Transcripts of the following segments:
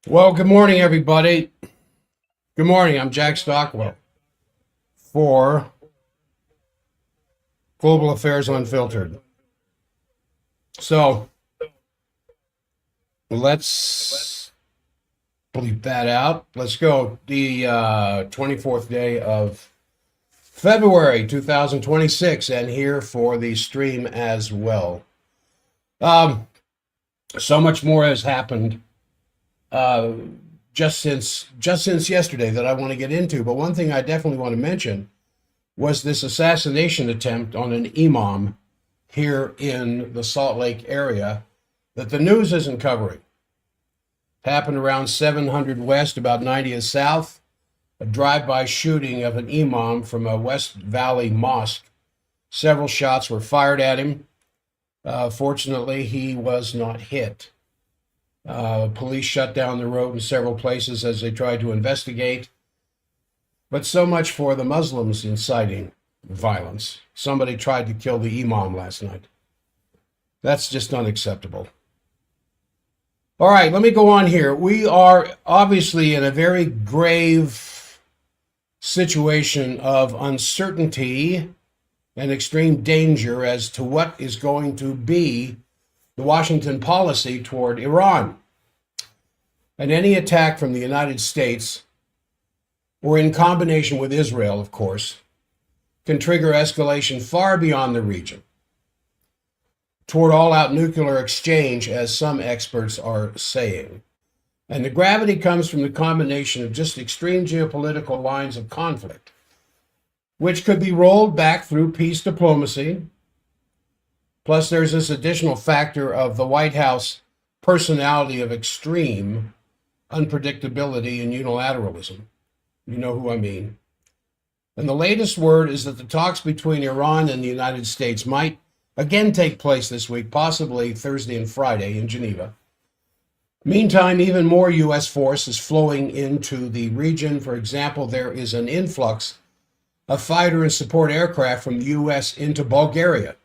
Well, good morning, everybody. Good morning. I'm Jack Stockwell for Global Affairs Unfiltered. So let's bleep that out. Let's go. The 24th day of February 2026, and here for the stream as well. So much more has happened just since yesterday that I want to get into. But one thing I definitely want to mention was this assassination attempt on an imam here in the Salt Lake area that the news isn't covering. It happened around 700 West, about 90th South, a drive-by shooting of an imam from a West Valley mosque. Several shots were fired at him. Fortunately, he was not hit. Police shut down the road in several places as they tried to investigate. But so much for the Muslims inciting violence. Somebody tried to kill the imam last night. That's just unacceptable. All right, let me go on here. We are obviously in a very grave situation of uncertainty and extreme danger as to what is going to be the Washington policy toward Iran. And any attack from the United States, or in combination with Israel, of course, can trigger escalation far beyond the region toward all-out nuclear exchange, as some experts are saying. And the gravity comes from the combination of just extreme geopolitical lines of conflict, which could be rolled back through peace diplomacy. Plus, there's this additional factor of the White House personality of extreme unpredictability and unilateralism. You know who I mean. And the latest word is that the talks between Iran and the United States might again take place this week, possibly Thursday and Friday in Geneva. Meantime, even more U.S. force is flowing into the region. For example, there is an influx of fighter and support aircraft from the U.S. into Bulgaria.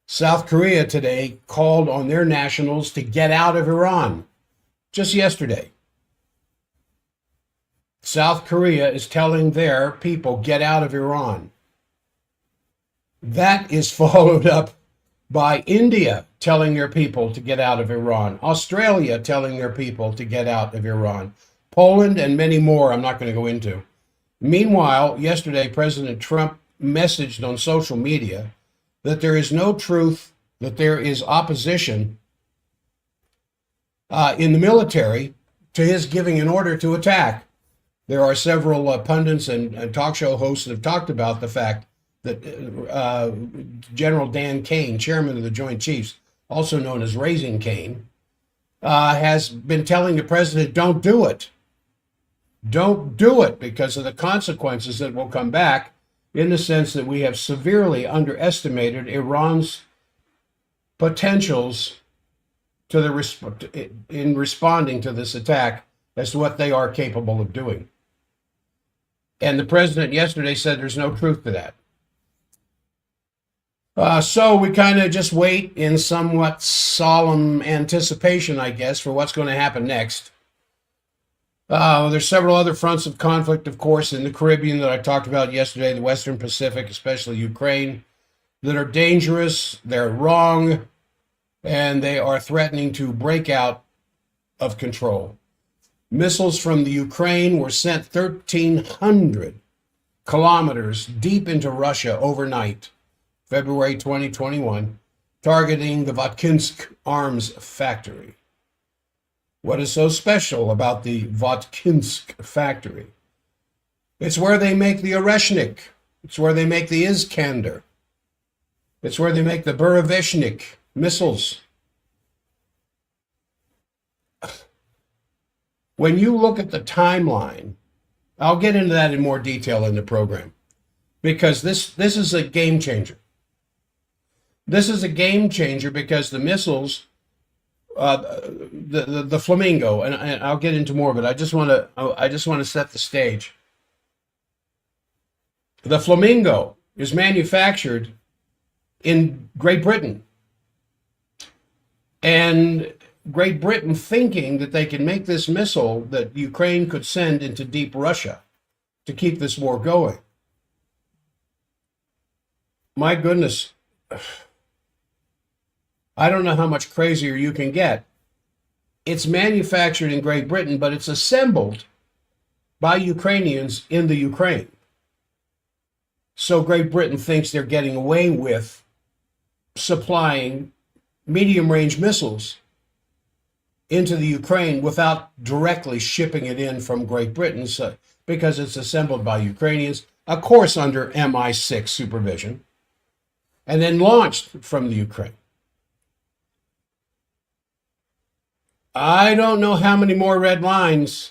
South Korea today called on their nationals to get out of Iran. Just yesterday, South Korea is telling their people, get out of Iran. That is followed up by India telling their people to get out of Iran, Australia telling their people to get out of Iran, Poland, and many more I'm not going to go into. Meanwhile, yesterday, President Trump messaged on social media that there is no truth, that there is opposition in the military to his giving an order to attack. There are several pundits and talk show hosts that have talked about the fact that General Dan Kane, chairman of the Joint Chiefs, also known as Raising Cane, has been telling the president, don't do it. Don't do it because of the consequences that will come back, in the sense that we have severely underestimated Iran's potentials in responding to this attack as to what they are capable of doing. And the president yesterday said there's no truth to that. So we kind of just wait in somewhat solemn anticipation, I guess, for what's going to happen next. There's several other fronts of conflict, of course, in the Caribbean that I talked about yesterday, the Western Pacific, especially Ukraine, that are dangerous, they're wrong, and they are threatening to break out of control. Missiles from the Ukraine were sent 1,300 kilometers deep into Russia overnight, February 2021, targeting the Votkinsk arms factory. What is so special about the Votkinsk factory? It's where they make the Oreshnik. It's where they make the Iskander. It's where they make the Burevestnik missiles. When you look at the timeline, I'll get into that in more detail in the program, because this is a game changer. This is a game changer because the missiles, the Flamingo, and I'll get into more of it. I just want to set the stage. The Flamingo is manufactured in Great Britain, and Great Britain, thinking that they can make this missile that Ukraine could send into deep Russia to keep this war going. My goodness, I don't know how much crazier you can get. It's manufactured in Great Britain, but it's assembled by Ukrainians in the Ukraine. So Great Britain thinks they're getting away with supplying medium-range missiles into the Ukraine without directly shipping it in from Great Britain, because it's assembled by Ukrainians, of course under MI6 supervision, and then launched from the Ukraine. I don't know how many more red lines,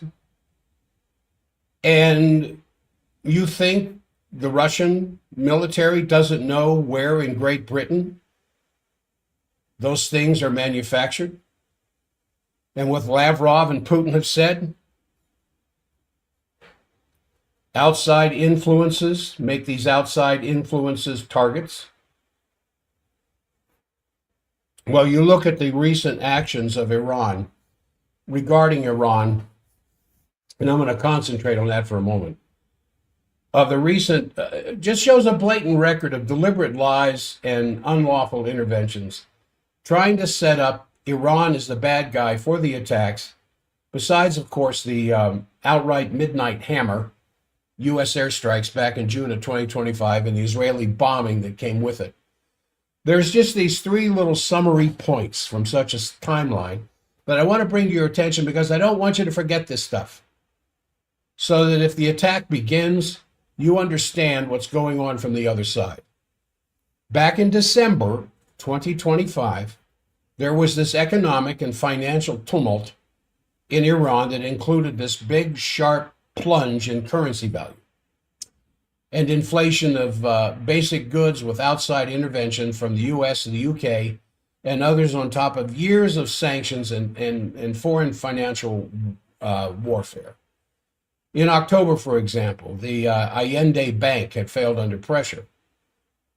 and you think the Russian military doesn't know where in Great Britain those things are manufactured? And what Lavrov and Putin have said, outside influences make these outside influences targets. Well, you look at the recent actions of Iran, regarding Iran, and I'm going to concentrate on that for a moment, of the recent, just shows a blatant record of deliberate lies and unlawful interventions, trying to set up Iran is the bad guy for the attacks, besides, of course, the outright midnight hammer U.S. airstrikes back in June of 2025 and the Israeli bombing that came with it. There's just these three little summary points from such a timeline that I want to bring to your attention, because I don't want you to forget this stuff, so that if the attack begins, you understand what's going on from the other side. Back in December 2025, there was this economic and financial tumult in Iran that included this big, sharp plunge in currency value and inflation of basic goods with outside intervention from the US and the UK and others, on top of years of sanctions and foreign financial warfare. In October, for example, the Allende Bank had failed under pressure.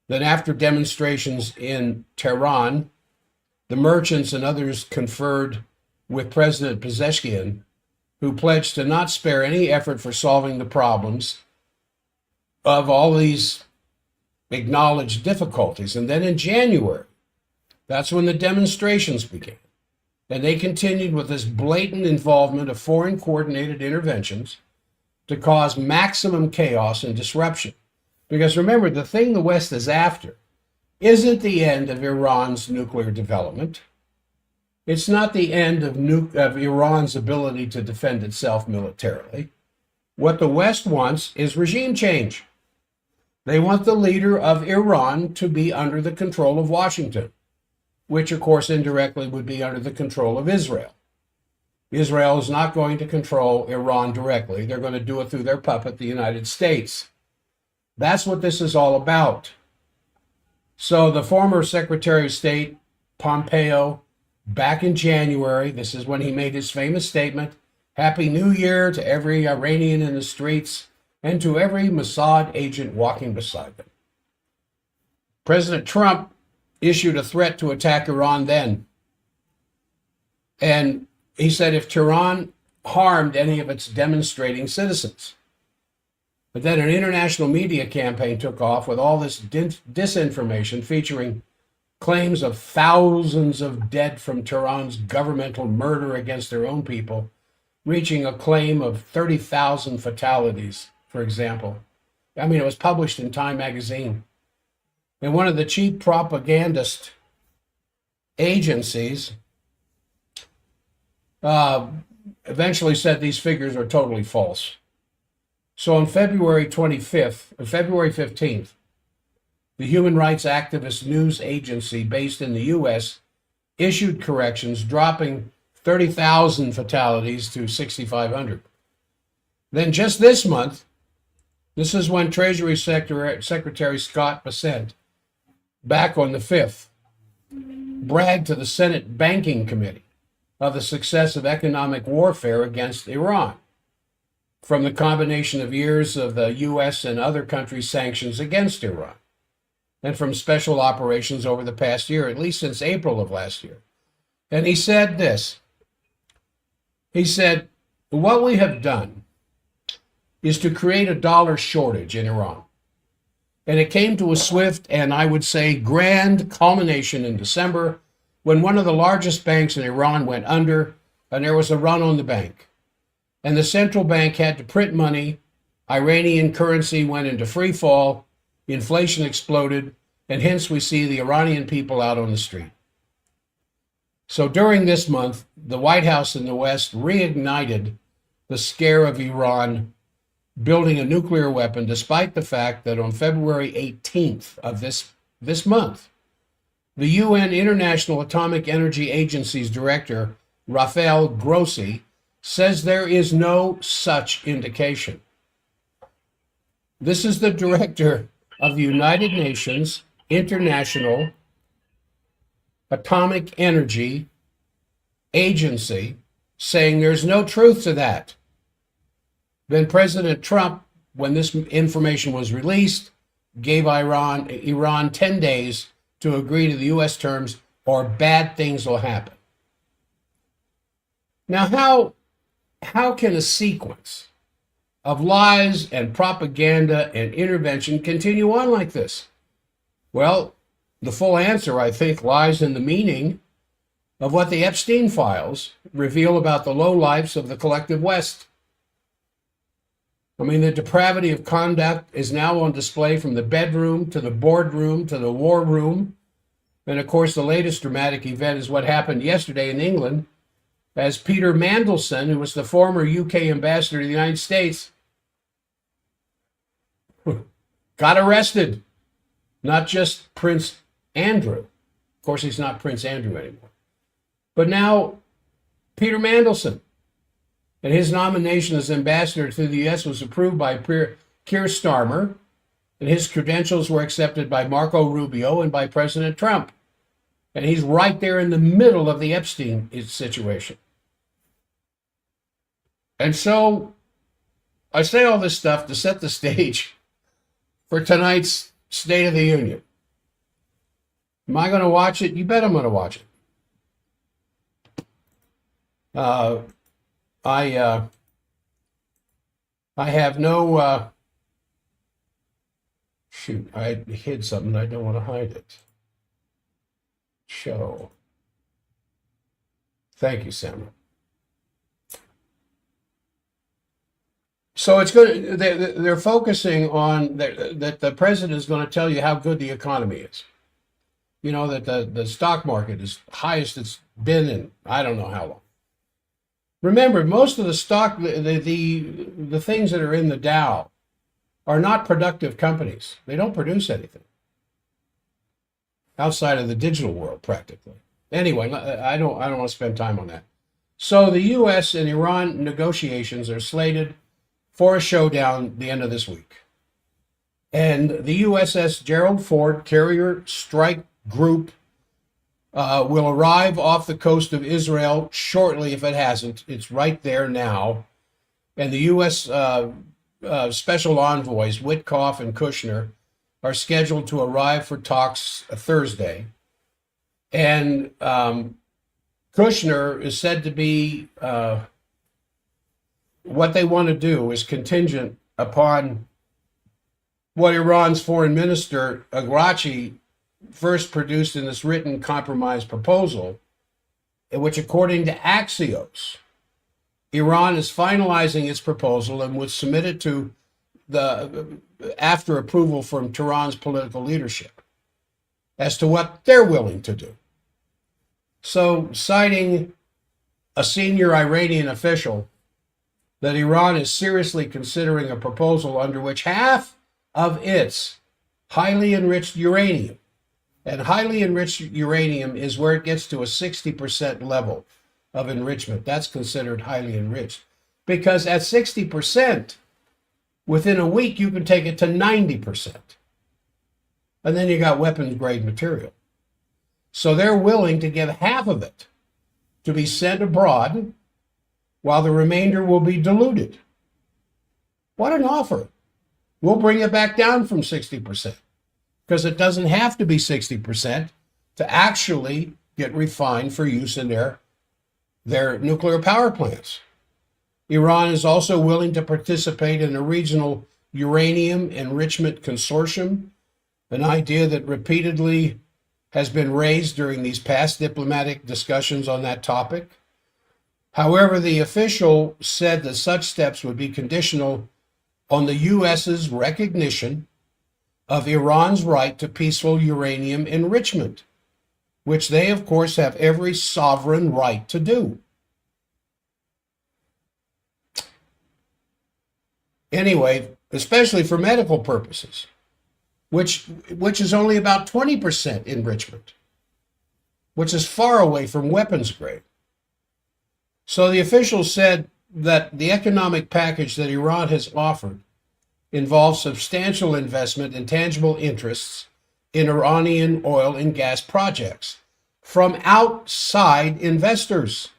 Then, after demonstrations in Tehran, the merchants and others conferred with President Pezeshkian, who pledged to not spare any effort for solving the problems of all these acknowledged difficulties. And then in January, that's when the demonstrations began. And they continued with this blatant involvement of foreign coordinated interventions to cause maximum chaos and disruption. Because remember, the thing the West is after isn't the end of Iran's nuclear development. It's not the end of Iran's ability to defend itself militarily. What the West wants is regime change. They want the leader of Iran to be under the control of Washington, which of course indirectly would be under the control of Israel. Israel is not going to control Iran directly. They're going to do it through their puppet, the United States. That's what this is all about. So the former Secretary of State, Pompeo, back in January, this is when he made his famous statement, "Happy New Year to every Iranian in the streets and to every Mossad agent walking beside them." President Trump issued a threat to attack Iran then. And he said if Tehran harmed any of its demonstrating citizens. But then an international media campaign took off with all this disinformation featuring claims of thousands of dead from Tehran's governmental murder against their own people, reaching a claim of 30,000 fatalities, for example. I mean, it was published in Time magazine. And one of the chief propagandist agencies eventually said these figures are totally false. So on February 15th, the human rights activist news agency based in the U.S. issued corrections, dropping 30,000 fatalities to 6,500. Then just this month, this is when Treasury Secretary Scott Bessent, back on the 5th, bragged to the Senate Banking Committee of the success of economic warfare against Iran, from the combination of years of the U.S. and other countries' sanctions against Iran, and from special operations over the past year, at least since April of last year. And he said this. He said, what we have done is to create a dollar shortage in Iran. And it came to a swift and, I would say, grand culmination in December, when one of the largest banks in Iran went under and there was a run on the bank. And the central bank had to print money, Iranian currency went into free fall, inflation exploded, and hence we see the Iranian people out on the street. So during this month, the White House in the West reignited the scare of Iran building a nuclear weapon, despite the fact that on February 18th of this month, the UN International Atomic Energy Agency's director, Rafael Grossi, says there is no such indication. This is the director of the United Nations International Atomic Energy Agency saying there's no truth to that. Then President Trump, when this information was released, gave Iran 10 days to agree to the U.S. terms, or bad things will happen. Now, how can a sequence of lies and propaganda and intervention continue on like this? Well, the full answer, I think, lies in the meaning of what the Epstein files reveal about the lowlifes of the collective West. I mean, the depravity of conduct is now on display from the bedroom to the boardroom to the war room. And of course, the latest dramatic event is what happened yesterday in England, as Peter Mandelson, who was the former UK ambassador to the United States, got arrested. Not just Prince Andrew. Of course, he's not Prince Andrew anymore. But now, Peter Mandelson. And his nomination as ambassador to the U.S. was approved by Keir Starmer, and his credentials were accepted by Marco Rubio and by President Trump. And he's right there in the middle of the Epstein situation. And so I say all this stuff to set the stage for tonight's State of the Union. Am I going to watch it? You bet I'm going to watch it. I have no, shoot, I hid something. I don't want to hide it. Show. Thank you, Samuel. So it's good. They're focusing on that the president is going to tell you how good the economy is. You know, that the stock market is highest it's been in I don't know how long. Remember, most of the stock, the things that are in the Dow are not productive companies. They don't produce anything outside of the digital world, practically. Anyway, I don't want to spend time on that. So the U.S. and Iran negotiations are slated for a showdown the end of this week. And the USS Gerald Ford Carrier Strike Group will arrive off the coast of Israel shortly if it hasn't. It's right there now. And the U.S. Special Envoys, Witkoff and Kushner, are scheduled to arrive for talks Thursday. And Kushner is said to be, what they want to do is contingent upon what Iran's foreign minister, Araghchi, first produced in this written compromise proposal, which, according to Axios, Iran is finalizing its proposal and would submit it to after approval from Tehran's political leadership as to what they're willing to do. So, citing a senior Iranian official, that Iran is seriously considering a proposal under which half of its highly enriched uranium, and highly enriched uranium is where it gets to a 60% level of enrichment. That's considered highly enriched. Because at 60%, within a week, you can take it to 90%. And then you got weapons grade material. So they're willing to give half of it to be sent abroad while the remainder will be diluted. What an offer. We'll bring it back down from 60% because it doesn't have to be 60% to actually get refined for use in their nuclear power plants. Iran is also willing to participate in a regional uranium enrichment consortium, an idea that repeatedly has been raised during these past diplomatic discussions on that topic. However, the official said that such steps would be conditional on the U.S.'s recognition of Iran's right to peaceful uranium enrichment, which they, of course, have every sovereign right to do. Anyway, especially for medical purposes, which is only about 20% enrichment, which is far away from weapons grade. So the official said that the economic package that Iran has offered involves substantial investment and tangible interests in Iranian oil and gas projects from outside investors.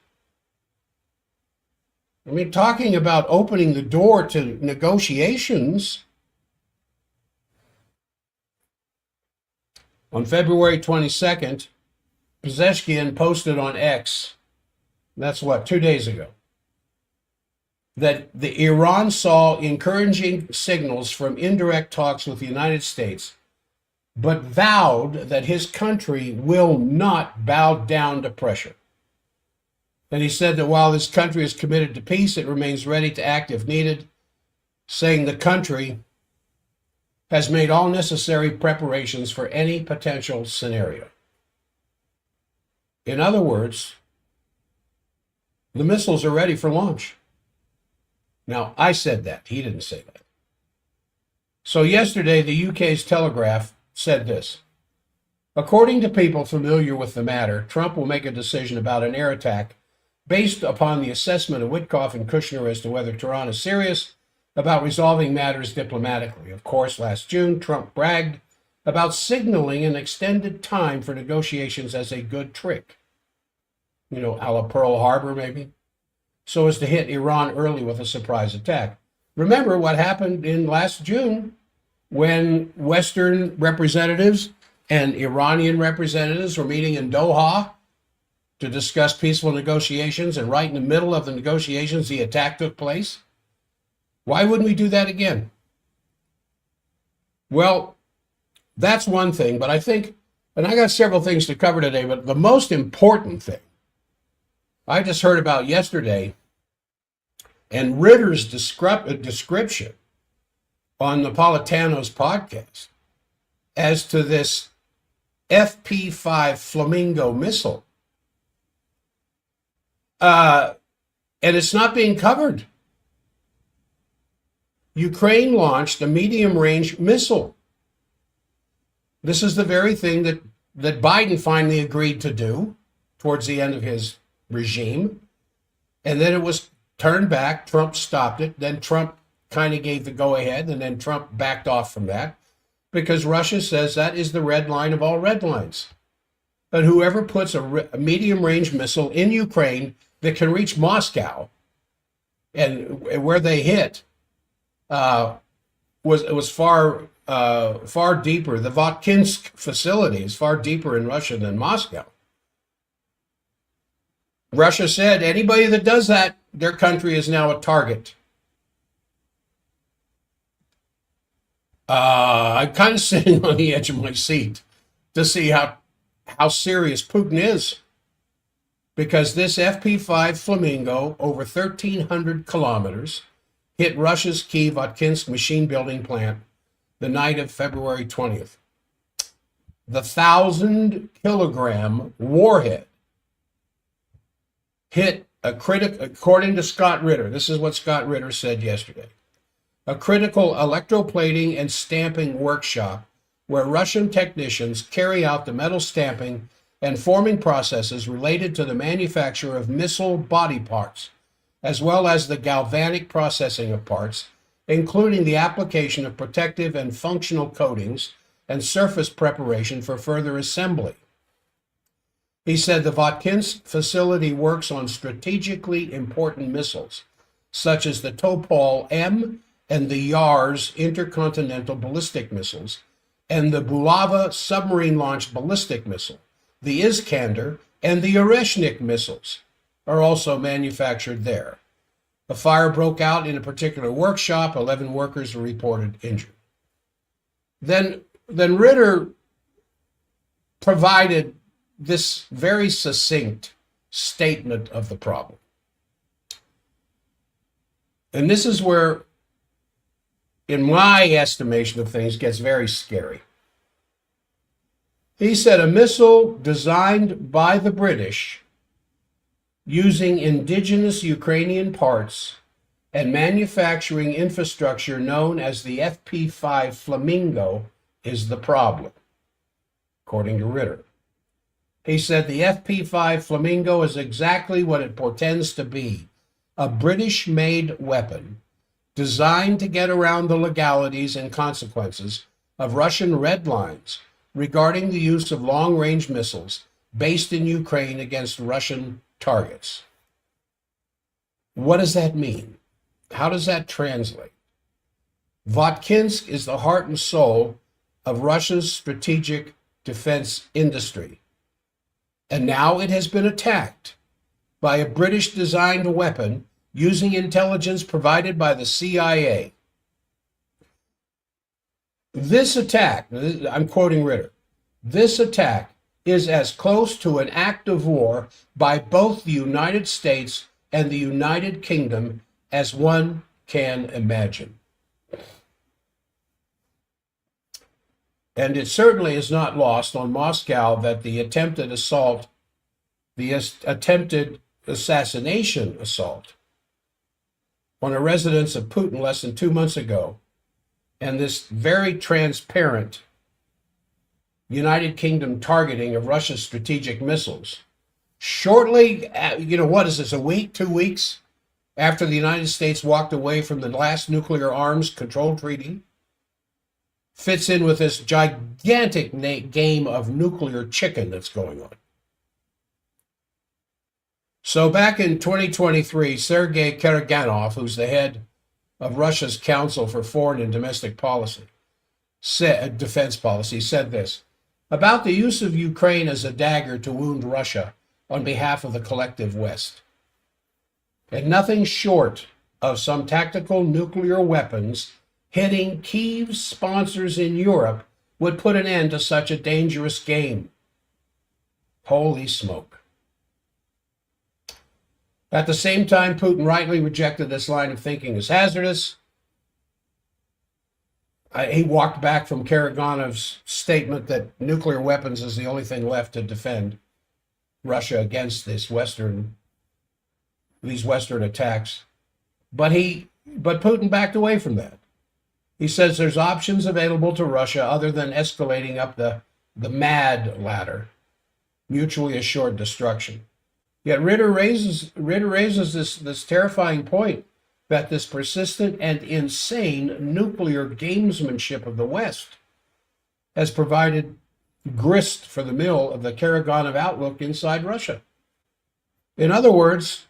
I mean, talking about opening the door to negotiations. On February 22nd, Pezeshkian posted on X, that's what, 2 days ago, that the Iran saw encouraging signals from indirect talks with the United States, but vowed that his country will not bow down to pressure. And he said that while this country is committed to peace, it remains ready to act if needed, saying the country has made all necessary preparations for any potential scenario. In other words, the missiles are ready for launch. Now, I said that. He didn't say that. So yesterday, the UK's Telegraph said this. According to people familiar with the matter, Trump will make a decision about an air attack based upon the assessment of Witkoff and Kushner as to whether Tehran is serious about resolving matters diplomatically. Of course, last June, Trump bragged about signaling an extended time for negotiations as a good trick. You know, a la Pearl Harbor, maybe, so as to hit Iran early with a surprise attack. Remember what happened in last June when Western representatives and Iranian representatives were meeting in Doha to discuss peaceful negotiations, and right in the middle of the negotiations, the attack took place? Why wouldn't we do that again? Well, that's one thing, but I think, and I got several things to cover today, but the most important thing I just heard about yesterday, and Ritter's description on Napolitano's podcast as to this FP5 Flamingo missile. And it's not being covered. Ukraine launched a medium-range missile. This is the very thing that Biden finally agreed to do towards the end of his regime. And then it was turned back. Trump stopped it. Then Trump kind of gave the go-ahead, and then Trump backed off from that because Russia says that is the red line of all red lines. And whoever puts a medium-range missile in Ukraine that can reach Moscow and where they hit was far deeper. The Votkinsk facility is far deeper in Russia than Moscow. Russia said anybody that does that, their country is now a target. I'm kind of sitting on the edge of my seat to see how serious Putin is. because this FP5 Flamingo, over 1,300 kilometers, hit Russia's Kyiv Votkinsk machine building plant the night of February 20th. The 1,000-kilogram warhead hit according to Scott Ritter, this is what Scott Ritter said yesterday, a critical electroplating and stamping workshop where Russian technicians carry out the metal stamping and forming processes related to the manufacture of missile body parts, as well as the galvanic processing of parts, including the application of protective and functional coatings and surface preparation for further assembly. He said the Votkinsk facility works on strategically important missiles, such as the Topol M and the Yars intercontinental ballistic missiles, and the Bulava submarine-launched ballistic missile. The Iskander and the Oreshnik missiles are also manufactured there. A fire broke out in a particular workshop. 11 workers were reported injured. Then Ritter provided this very succinct statement of the problem. And this is where, in my estimation of things, gets very scary. He said a missile designed by the British using indigenous Ukrainian parts and manufacturing infrastructure known as the FP5 Flamingo is the problem, according to Ritter. He said the FP5 Flamingo is exactly what it portends to be, a British-made weapon designed to get around the legalities and consequences of Russian red lines regarding the use of long-range missiles based in Ukraine against Russian targets. What does that mean? How does that translate? Votkinsk is the heart and soul of Russia's strategic defense industry. And now it has been attacked by a British-designed weapon using intelligence provided by the CIA. This attack, I'm quoting Ritter, this attack is as close to an act of war by both the United States and the United Kingdom as one can imagine. And it certainly is not lost on Moscow that the attempted assault, the attempted assassination assault on a residence of Putin less than 2 months ago, and this very transparent United Kingdom targeting of Russia's strategic missiles, shortly, what is this, a week, 2 weeks after the United States walked away from the last nuclear arms control treaty, fits in with this gigantic game of nuclear chicken that's going on. So back in 2023, Sergei Karaganov, who's the head of Russia's Council for Foreign and Domestic Policy, Defense Policy, said this about the use of Ukraine as a dagger to wound Russia on behalf of the collective West. And nothing short of some tactical nuclear weapons hitting Kyiv's sponsors in Europe would put an end to such a dangerous game. Holy smoke. At the same time, Putin rightly rejected this line of thinking as hazardous. He walked back from Karaganov's statement that nuclear weapons is the only thing left to defend Russia against these Western attacks. But Putin backed away from that. He says there's options available to Russia other than escalating up the MAD ladder, mutually assured destruction. Yet Ritter raises this terrifying point that this persistent and insane nuclear gamesmanship of the West has provided grist for the mill of the Karaganov outlook inside Russia. In other words,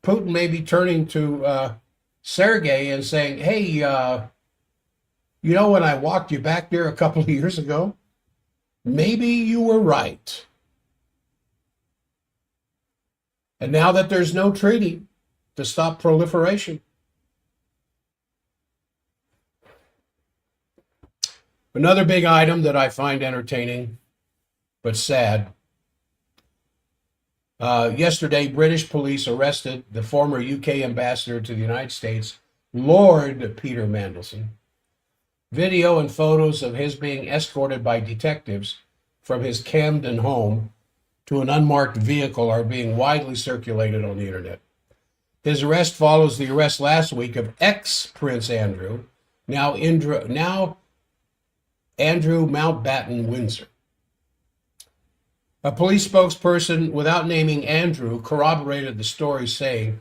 Putin may be turning to Sergei and saying, hey, when I walked you back there a couple of years ago, maybe you were right. And now that there's no treaty to stop proliferation, another big item that I find entertaining but sad Yesterday, British police arrested the former UK ambassador to the United States, Lord Peter Mandelson. Video and photos of his being escorted by detectives from his Camden home to an unmarked vehicle are being widely circulated on the internet. His arrest follows the arrest last week of ex-Prince Andrew, now Andrew Mountbatten Windsor. A police spokesperson, without naming Andrew, corroborated the story, saying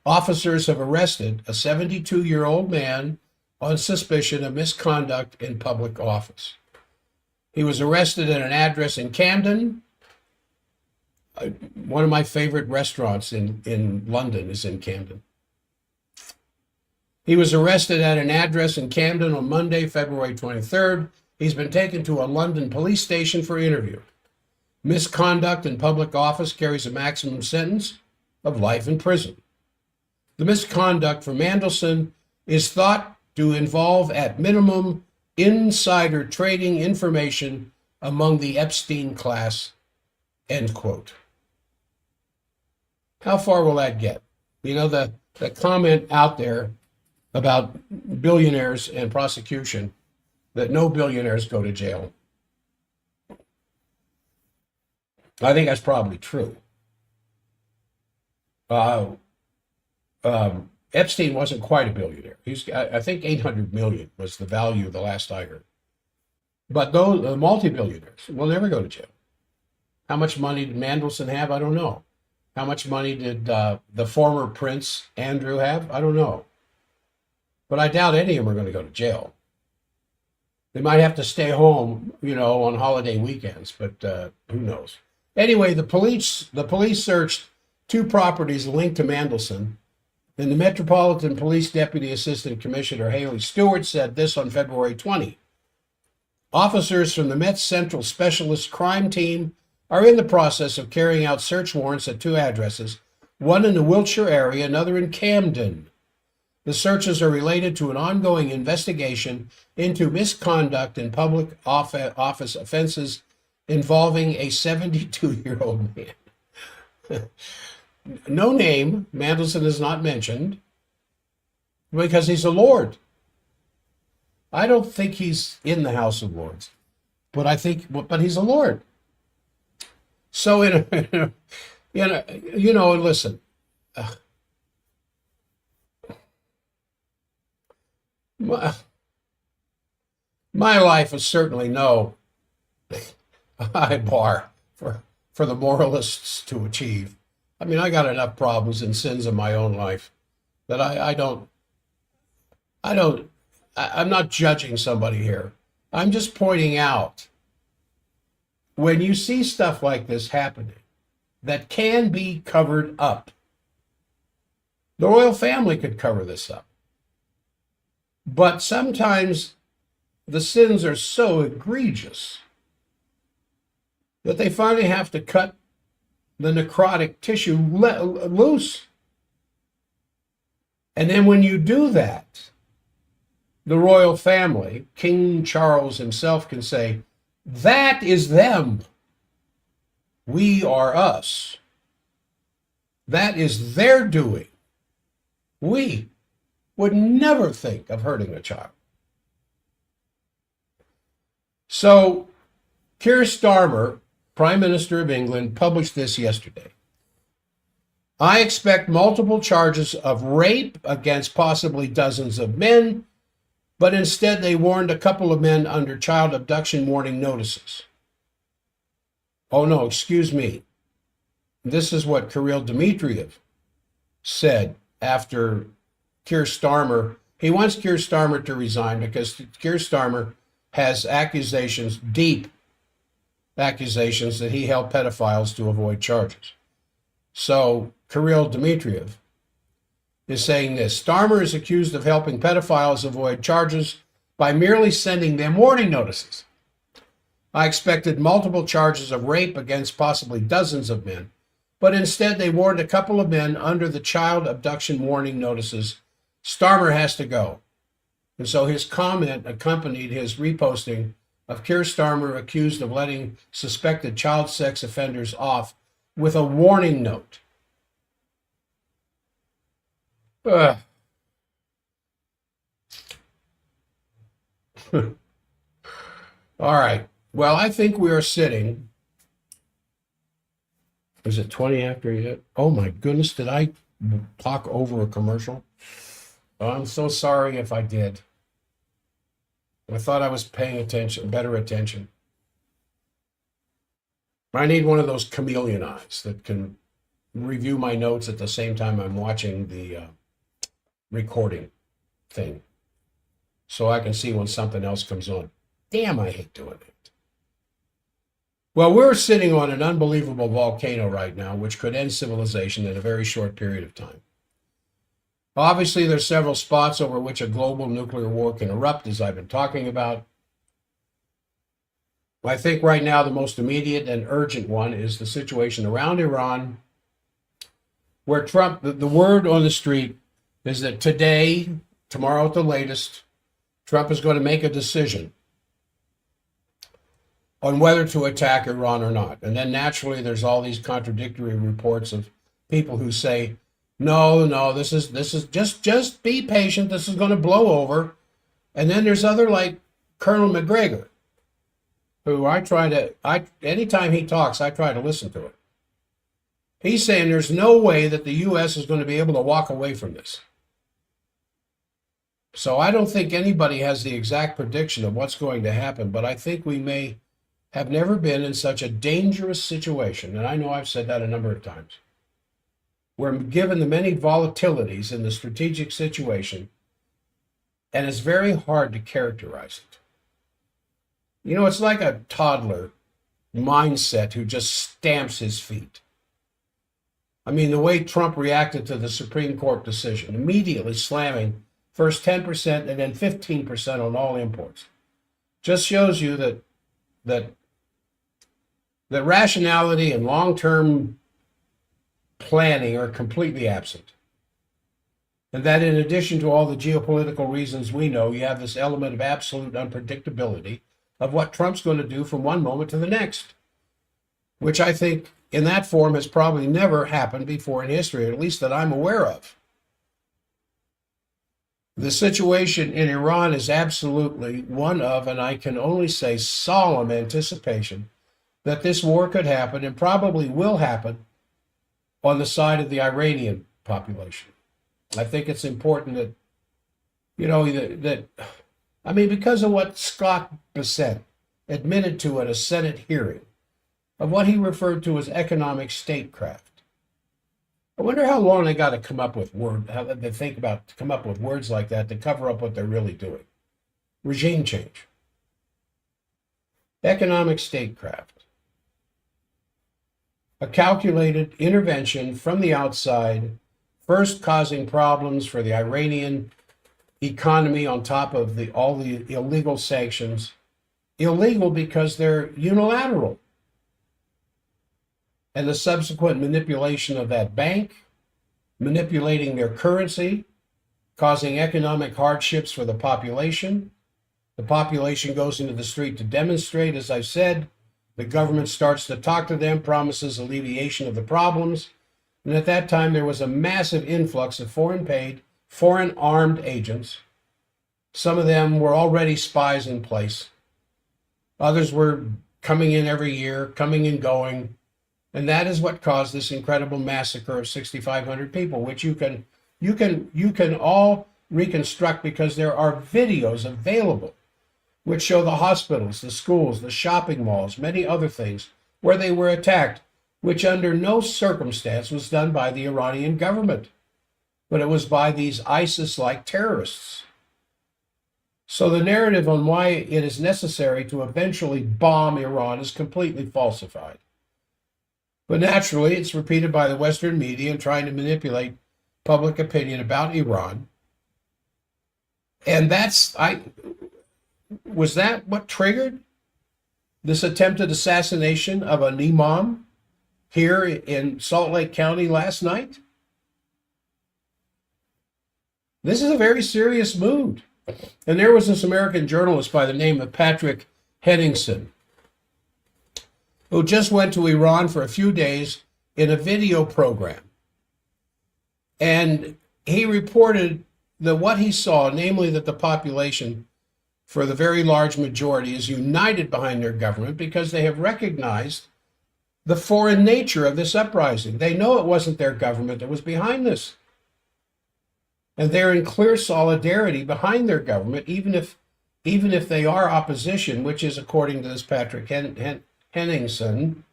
officers have arrested a 72-year-old man on suspicion of misconduct in public office. He was arrested at an address in Camden. One of my favorite restaurants in London is in Camden. He was arrested at an address in Camden on Monday, February 23rd. He's been taken to a London police station for interview. Misconduct in public office carries a maximum sentence of life in prison. The misconduct for Mandelson is thought to involve, at minimum, insider trading information among the Epstein class, end quote. How far will that get? You know, the comment out there about billionaires and prosecution, that no billionaires go to jail. I think that's probably true. Epstein wasn't quite a billionaire. I think 800 million was the value the last I heard. But those multi-billionaires will never go to jail. How much money did Mandelson have? I don't know. How much money did the former Prince Andrew have? I don't know. But I doubt any of them are going to go to jail. They might have to stay home, on holiday weekends, but who knows? Anyway, the police searched 2 properties linked to Mandelson, and the Metropolitan Police Deputy Assistant Commissioner Haley Stewart said this on February 20. Officers from the Met Central Specialist Crime Team are in the process of carrying out search warrants at 2 addresses, one in the Wiltshire area, another in Camden. The searches are related to an ongoing investigation into misconduct in public office offenses involving a 72-year-old man. No name, Mandelson is not mentioned, because he's a lord. I don't think he's in the House of Lords, but he's a lord. So listen, my life is certainly no high bar for the moralists to achieve. I mean, I got enough problems and sins in my own life that I'm not judging somebody here. I'm just pointing out, when you see stuff like this happening that can be covered up, the royal family could cover this up. But sometimes the sins are so egregious that they finally have to cut the necrotic tissue loose. And then when you do that, the royal family, King Charles himself, can say, that is them. We are us. That is their doing. We would never think of hurting a child. So, Keir Starmer, Prime Minister of England, published this yesterday. I expect multiple charges of rape against possibly dozens of men, but instead they warned a couple of men under child abduction warning notices. Oh no, excuse me. This is what Kirill Dmitriev said after Keir Starmer. He wants Keir Starmer to resign because Keir Starmer has accusations, deep accusations, that he helped pedophiles to avoid charges. So Kirill Dmitriev is saying this: Starmer is accused of helping pedophiles avoid charges by merely sending them warning notices. I expected multiple charges of rape against possibly dozens of men, but instead they warned a couple of men under the child abduction warning notices. Starmer has to go. And so his comment accompanied his reposting of Keir Starmer accused of letting suspected child sex offenders off with a warning note. Ugh. All right. Well, I think we are sitting. Is it 20 after yet? Oh my goodness, did I talk over a commercial? Oh, I'm so sorry if I did. I thought I was paying attention, better attention. I need one of those chameleon eyes that can review my notes at the same time I'm watching the recording thing, so I can see when something else comes on. Damn, I hate doing it. Well, we're sitting on an unbelievable volcano right now, which could end civilization in a very short period of time. Obviously, there's several spots over which a global nuclear war can erupt, as I've been talking about. I think right now the most immediate and urgent one is the situation around Iran, where Trump, the word on the street is that today, tomorrow at the latest, Trump is going to make a decision on whether to attack Iran or not. And then naturally there's all these contradictory reports of people who say, no, this is just be patient. This is going to blow over. And then there's other like Colonel McGregor, who anytime he talks, I try to listen to it. He's saying there's no way that the U.S. is going to be able to walk away from this. So I don't think anybody has the exact prediction of what's going to happen, but I think we may have never been in such a dangerous situation. And I know I've said that a number of times. We're given the many volatilities in the strategic situation, and it's very hard to characterize it. You know, it's like a toddler mindset who just stamps his feet. I mean, the way Trump reacted to the Supreme Court decision, immediately slamming first 10% and then 15% on all imports, just shows you that rationality and long-term planning are completely absent. And that in addition to all the geopolitical reasons we know, you have this element of absolute unpredictability of what Trump's going to do from one moment to the next, which I think in that form has probably never happened before in history, at least that I'm aware of. The situation in Iran is absolutely one of, and I can only say solemn anticipation that this war could happen and probably will happen on the side of the Iranian population. I think it's important that, because of what Scott Bessent admitted to at a Senate hearing of what he referred to as economic statecraft. I wonder how long they got to come up with come up with words like that to cover up what they're really doing. Regime change. Economic statecraft. A calculated intervention from the outside, first causing problems for the Iranian economy on top of all the illegal sanctions. Illegal because they're unilateral. And the subsequent manipulation of that bank, manipulating their currency, causing economic hardships for the population. The population goes into the street to demonstrate, as I said. The government starts to talk to them, promises alleviation of the problems. And at that time, there was a massive influx of foreign-paid, foreign armed agents. Some of them were already spies in place. Others were coming in every year, coming and going. And that is what caused this incredible massacre of 6,500 people, which you can all reconstruct because there are videos available which show the hospitals, the schools, the shopping malls, many other things where they were attacked, which under no circumstance was done by the Iranian government, but it was by these ISIS-like terrorists. So the narrative on why it is necessary to eventually bomb Iran is completely falsified. But naturally, it's repeated by the Western media and trying to manipulate public opinion about Iran. And was that what triggered this attempted assassination of an imam here in Salt Lake County last night? This is a very serious mood. And there was this American journalist by the name of Patrick Henningsen, who just went to Iran for a few days in a video program. And he reported that what he saw, namely that the population, for the very large majority, is united behind their government because they have recognized the foreign nature of this uprising. They know it wasn't their government that was behind this. And they're in clear solidarity behind their government, even if they are opposition, which is, according to this Patrick Henningsen,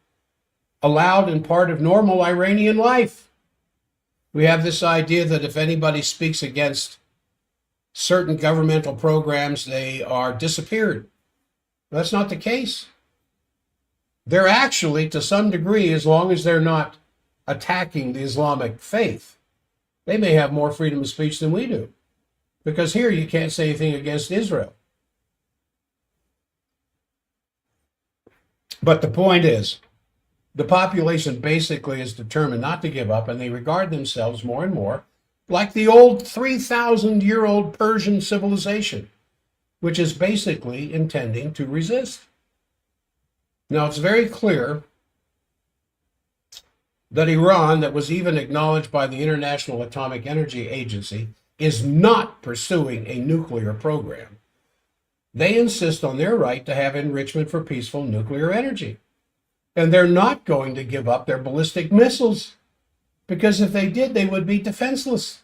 allowed and part of normal Iranian life. We have this idea that if anybody speaks against certain governmental programs, they are disappeared. That's not the case. They're actually, to some degree, as long as they're not attacking the Islamic faith, they may have more freedom of speech than we do. Because here you can't say anything against Israel. But the point is, the population basically is determined not to give up, and they regard themselves more and more like the old 3,000-year-old Persian civilization, which is basically intending to resist. Now, it's very clear that Iran, that was even acknowledged by the International Atomic Energy Agency, is not pursuing a nuclear program. They insist on their right to have enrichment for peaceful nuclear energy. And they're not going to give up their ballistic missiles, because if they did, they would be defenseless.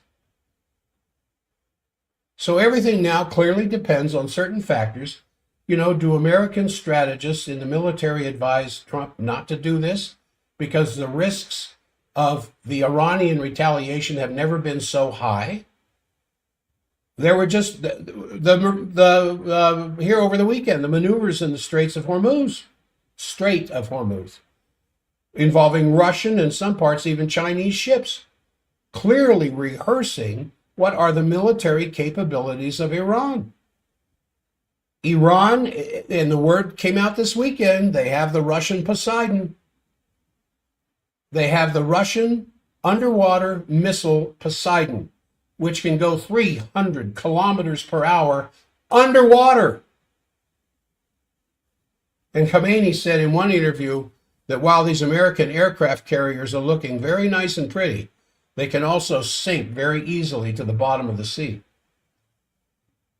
So everything now clearly depends on certain factors. You know, do American strategists in the military advise Trump not to do this? Because the risks of the Iranian retaliation have never been so high. There were just here over the weekend, the maneuvers in the Strait of Hormuz, involving Russian and some parts even Chinese ships, clearly rehearsing what are the military capabilities of Iran. Iran, and the word came out this weekend, they have the Russian Poseidon. They have the Russian underwater missile Poseidon, which can go 300 kilometers per hour underwater. And Khamenei said in one interview that while these American aircraft carriers are looking very nice and pretty, they can also sink very easily to the bottom of the sea.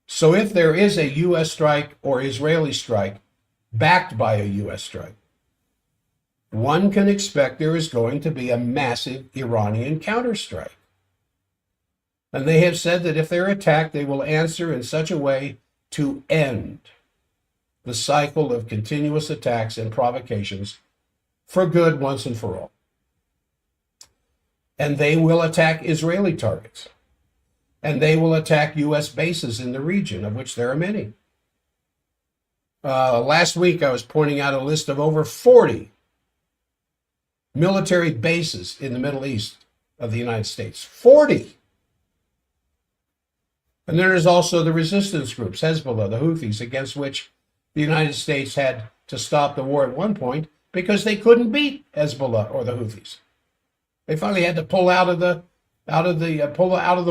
So if there is a U.S. strike or Israeli strike backed by a U.S. strike, one can expect there is going to be a massive Iranian counterstrike. And they have said that if they're attacked, they will answer in such a way to end the cycle of continuous attacks and provocations for good once and for all. And they will attack Israeli targets. And they will attack U.S. bases in the region, of which there are many. Last week, I was pointing out a list of over 40 military bases in the Middle East of the United States. 40! And there is also the resistance groups, Hezbollah, the Houthis, against which the United States had to stop the war at one point because they couldn't beat Hezbollah or the Houthis. They finally had to pull out of the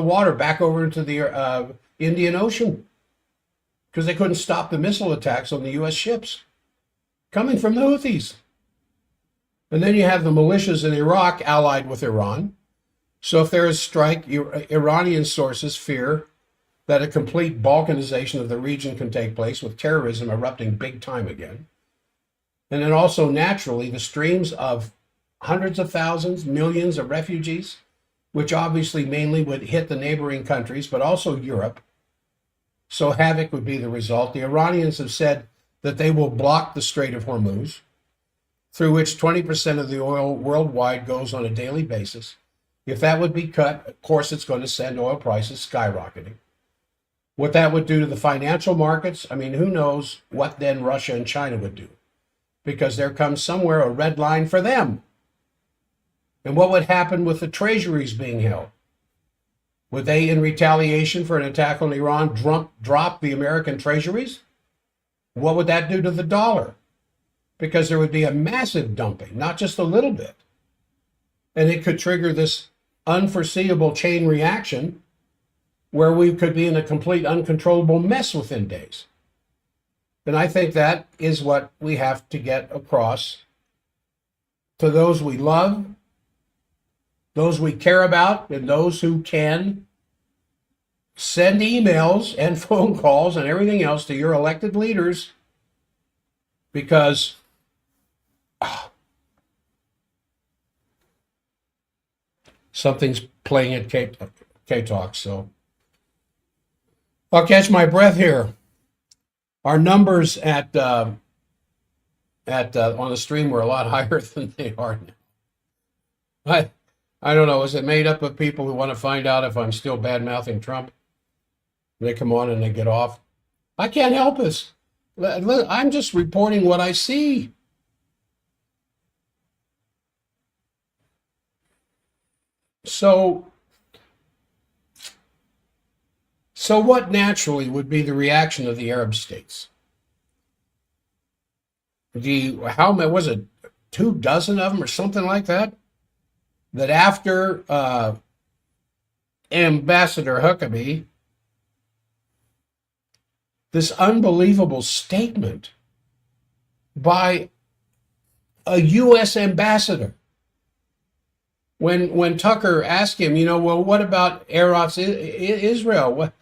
water back over into the Indian Ocean because they couldn't stop the missile attacks on the U.S. ships coming from the Houthis. And then you have the militias in Iraq allied with Iran. So if there is a strike, Iranian sources fear that a complete balkanization of the region can take place, with terrorism erupting big time again. And then also, naturally, the streams of hundreds of thousands, millions of refugees, which obviously mainly would hit the neighboring countries, but also Europe. So havoc would be the result. The Iranians have said that they will block the Strait of Hormuz, through which 20% of the oil worldwide goes on a daily basis. If that would be cut, of course, it's going to send oil prices skyrocketing. What that would do to the financial markets, I mean, who knows what then Russia and China would do? Because there comes somewhere a red line for them. And what would happen with the treasuries being held? Would they, in retaliation for an attack on Iran, drop the American treasuries? What would that do to the dollar? Because there would be a massive dumping, not just a little bit. And it could trigger this unforeseeable chain reaction where we could be in a complete uncontrollable mess within days. And I think that is what we have to get across to those we love those we care about, and those who can send emails and phone calls and everything else to your elected leaders, because something's playing at K Talk. So I'll catch my breath here. Our numbers on the stream were a lot higher than they are now. I don't know. Is it made up of people who want to find out if I'm still bad mouthing Trump? They come on and they get off. I can't help this. I'm just reporting what I see. So what naturally would be the reaction of the Arab states? How was it, 24 of them or something like that? That after Ambassador Huckabee, this unbelievable statement by a U.S. ambassador, when Tucker asked him, well, what about Eretz Israel? What,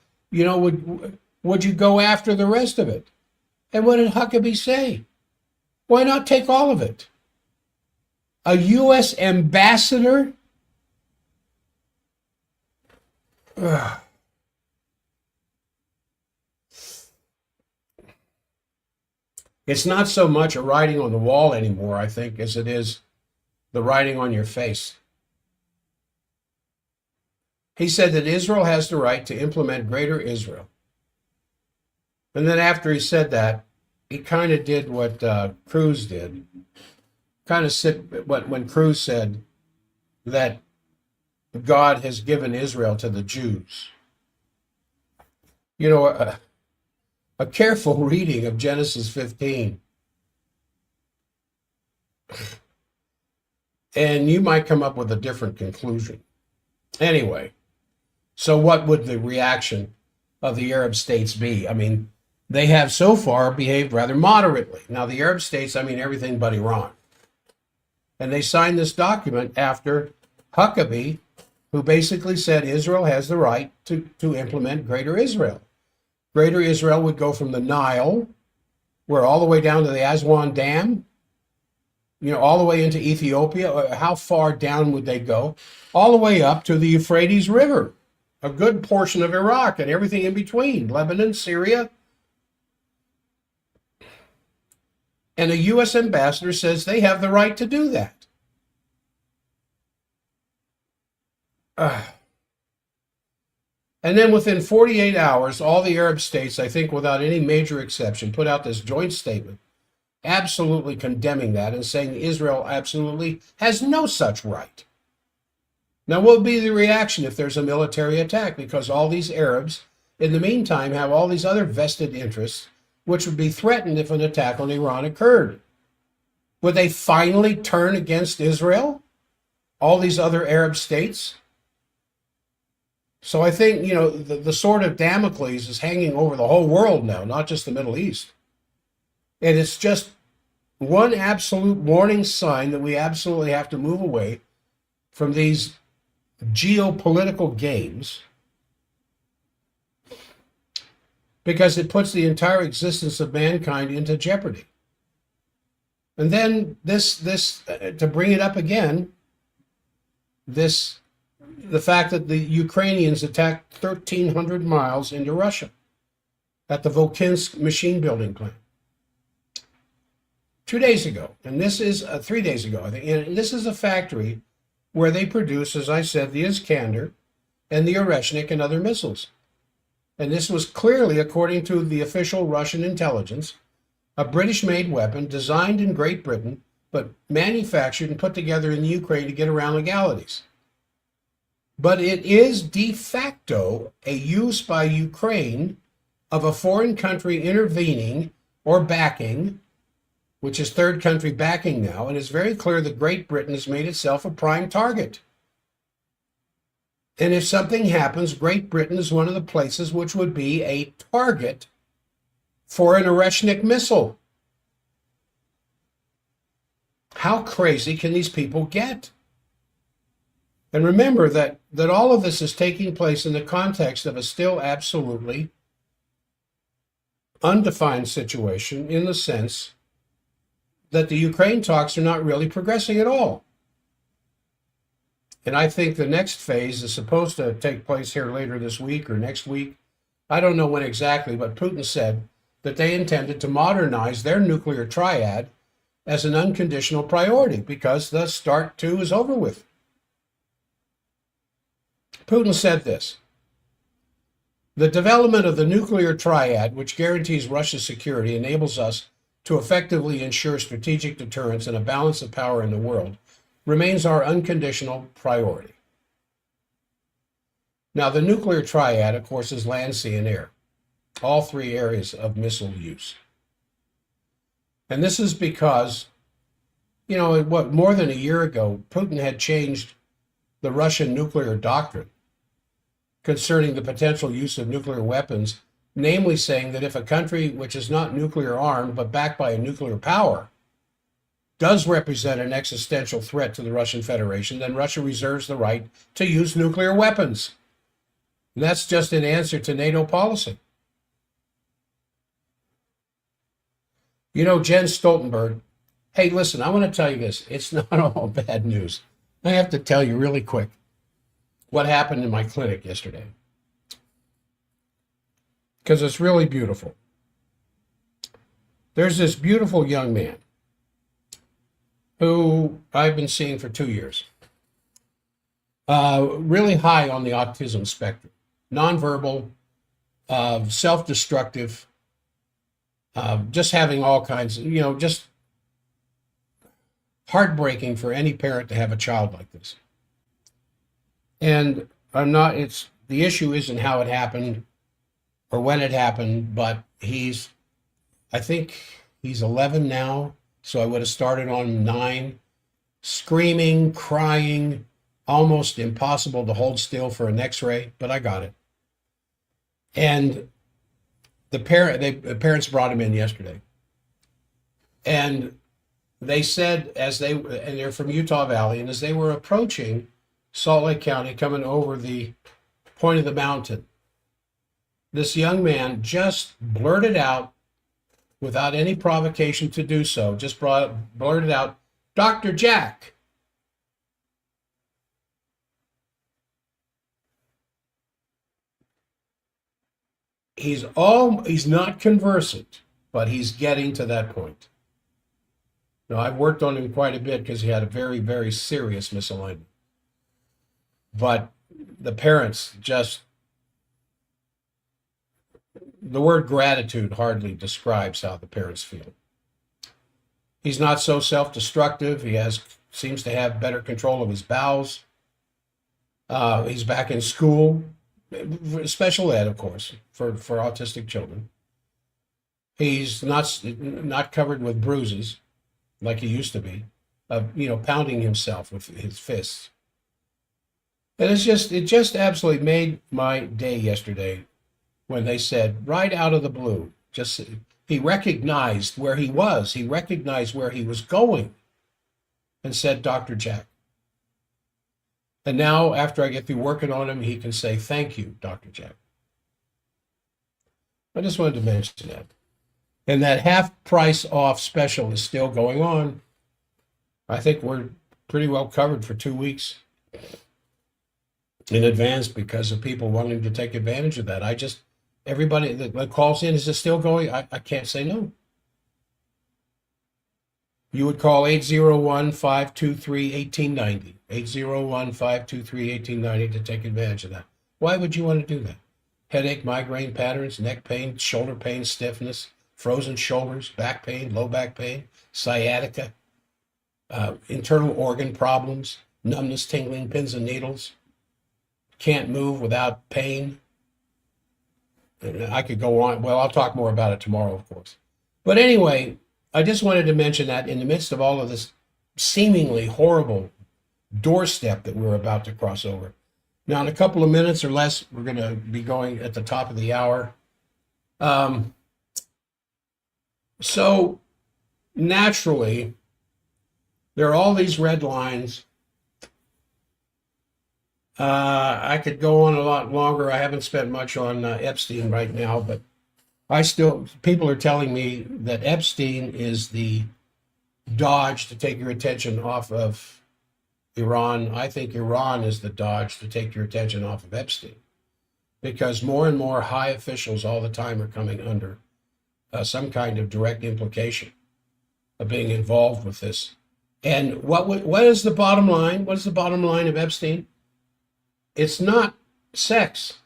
would you go after the rest of it? And what did Huckabee say? Why not take all of it? A U.S. ambassador? Ugh. It's not so much a writing on the wall anymore, I think, as it is the writing on your face. He said that Israel has the right to implement Greater Israel. And then after he said that, he kind of did what Cruz did. Kind of said when Cruz said that God has given Israel to the Jews. A careful reading of Genesis 15, and you might come up with a different conclusion. Anyway, so what would the reaction of the Arab states be? I mean, they have so far behaved rather moderately. Now, the Arab states, everything but Iran. And they signed this document after Huckabee, who basically said Israel has the right to implement Greater Israel. Greater Israel would go from the Nile, where all the way down to the Aswan Dam, all the way into Ethiopia. How far down would they go? All the way up to the Euphrates River, a good portion of Iraq and everything in between, Lebanon, Syria. And a U.S. ambassador says they have the right to do that. And then within 48 hours, all the Arab states, I think without any major exception, put out this joint statement absolutely condemning that and saying Israel absolutely has no such right. Now, what would be the reaction if there's a military attack? Because all these Arabs, in the meantime, have all these other vested interests, which would be threatened if an attack on Iran occurred. Would they finally turn against Israel? All these other Arab states? So I think, the sword of Damocles is hanging over the whole world now, not just the Middle East. And it's just one absolute warning sign that we absolutely have to move away from these geopolitical games, because it puts the entire existence of mankind into jeopardy. And then this to bring it up again, the fact that the Ukrainians attacked 1,300 miles into Russia at the Volkinsk machine building plant 2 days ago. And this is 3 days ago, I think. And this is a factory where they produce, as I said, the Iskander and the Oreshnik and other missiles. And this was clearly, according to the official Russian intelligence, a British-made weapon designed in Great Britain, but manufactured and put together in Ukraine to get around legalities. But it is de facto a use by Ukraine of a foreign country intervening or backing, which is third country backing now, and it's very clear that Great Britain has made itself a prime target. And if something happens, Great Britain is one of the places which would be a target for an Oreshnik missile. How crazy can these people get? And remember that all of this is taking place in the context of a still absolutely undefined situation, in the sense that the Ukraine talks are not really progressing at all. And I think the next phase is supposed to take place here later this week or next week. I don't know when exactly, but Putin said that they intended to modernize their nuclear triad as an unconditional priority because the START 2 is over with. Putin said this: the development of the nuclear triad, which guarantees Russia's security, enables us to effectively ensure strategic deterrence and a balance of power in the world, remains our unconditional priority. Now, the nuclear triad, of course, is land, sea, and air, all three areas of missile use. And this is because, more than a year ago, Putin had changed the Russian nuclear doctrine concerning the potential use of nuclear weapons, namely saying that if a country which is not nuclear armed but backed by a nuclear power does represent an existential threat to the Russian Federation, then Russia reserves the right to use nuclear weapons. And that's just an answer to NATO policy. Jens Stoltenberg, hey, listen, I want to tell you this. It's not all bad news. I have to tell you really quick what happened in my clinic yesterday, because it's really beautiful. There's this beautiful young man who I've been seeing for 2 years, really high on the autism spectrum, nonverbal, self-destructive, just having all kinds of, just heartbreaking for any parent to have a child like this. And the issue isn't how it happened or when it happened, but I think he's 11 now, so I would have started on 9, screaming, crying, almost impossible to hold still for an x-ray, but I got it. And the parents brought him in yesterday. And they said, and they're from Utah Valley, and as they were approaching Salt Lake County, coming over the point of the mountain, this young man just blurted out, without any provocation to do so, blurted out, "Dr. Jack." He's not conversant, but he's getting to that point. Now, I've worked on him quite a bit because he had a very, very serious misalignment. But the parents the word gratitude hardly describes how the parents feel. He's not so self-destructive. He seems to have better control of his bowels. He's back in school, special ed, of course, for autistic children. He's not covered with bruises like he used to be, pounding himself with his fists. And it just absolutely made my day yesterday when they said, right out of the blue, he recognized where he was. He recognized where he was going and said, "Dr. Jack." And now, after I get through working on him, he can say, "Thank you, Dr. Jack." I just wanted to mention that. And that half price off special is still going on. I think we're pretty well covered for 2 weeks in advance because of people wanting to take advantage of that. Everybody that calls in, is it still going? I can't say no. You would call 801-523-1890, 801-523-1890 to take advantage of that. Why would you want to do that? Headache, migraine patterns, neck pain, shoulder pain, stiffness, frozen shoulders, back pain, low back pain, sciatica, internal organ problems, numbness, tingling, pins and needles, can't move without pain. I could go on. Well, I'll talk more about it tomorrow, of course. But anyway, I just wanted to mention that in the midst of all of this seemingly horrible doorstep that we're about to cross over. Now, in a couple of minutes or less, we're going to be going at the top of the hour. So naturally, there are all these red lines I could go on a lot longer. I haven't spent much on Epstein right now, but people are telling me that Epstein is the dodge to take your attention off of Iran. I think Iran is the dodge to take your attention off of Epstein, because more and more high officials all the time are coming under some kind of direct implication of being involved with this. And what is the bottom line? What is the bottom line of Epstein? It's not sex.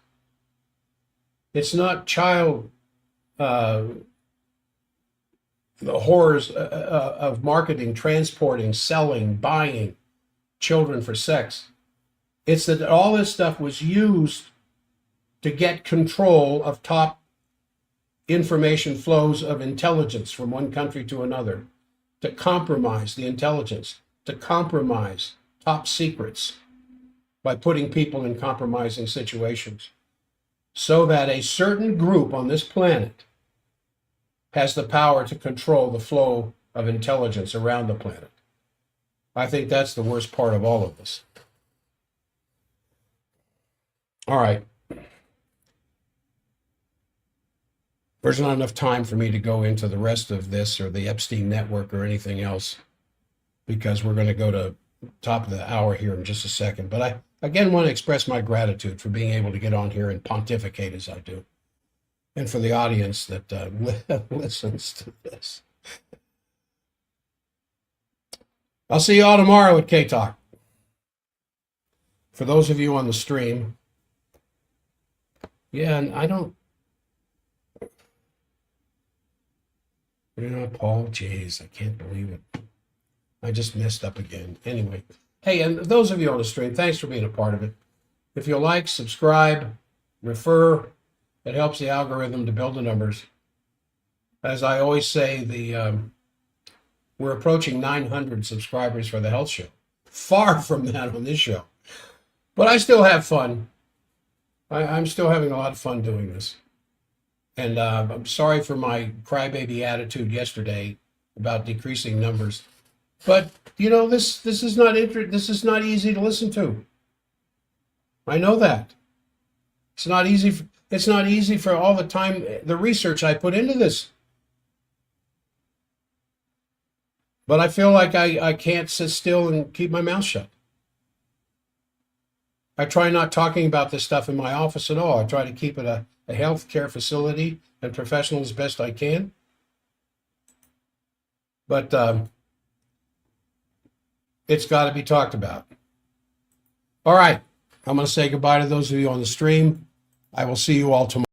It's not child, the horrors of marketing, transporting, selling, buying children for sex. It's that all this stuff was used to get control of top information flows of intelligence from one country to another, to compromise the intelligence, to compromise top secrets by putting people in compromising situations, so that a certain group on this planet has the power to control the flow of intelligence around the planet. I think that's the worst part of all of this. All right. There's not enough time for me to go into the rest of this or the Epstein network or anything else, because we're going to go to top of the hour here in just a second. But I again want to express my gratitude for being able to get on here and pontificate as I do, and for the audience that listens to this. I'll see you all tomorrow at K-Talk. For those of you on the stream, yeah, and I don't, Paul, jeez, I can't believe it. I just messed up again. Anyway, hey, and those of you on the stream, thanks for being a part of it. If you like, subscribe, refer, it helps the algorithm to build the numbers. As I always say, we're approaching 900 subscribers for the health show. Far from that on this show. But I still have fun. I'm still having a lot of fun doing this. And I'm sorry for my crybaby attitude yesterday about decreasing numbers. But this is not easy to listen to. I know that. It's not easy for all the time, the research I put into this. But I feel like I can't sit still and keep my mouth shut. I try not talking about this stuff in my office at all. I try to keep it a health care facility and professional as best I can. But it's got to be talked about. All right. I'm going to say goodbye to those of you on the stream. I will see you all tomorrow.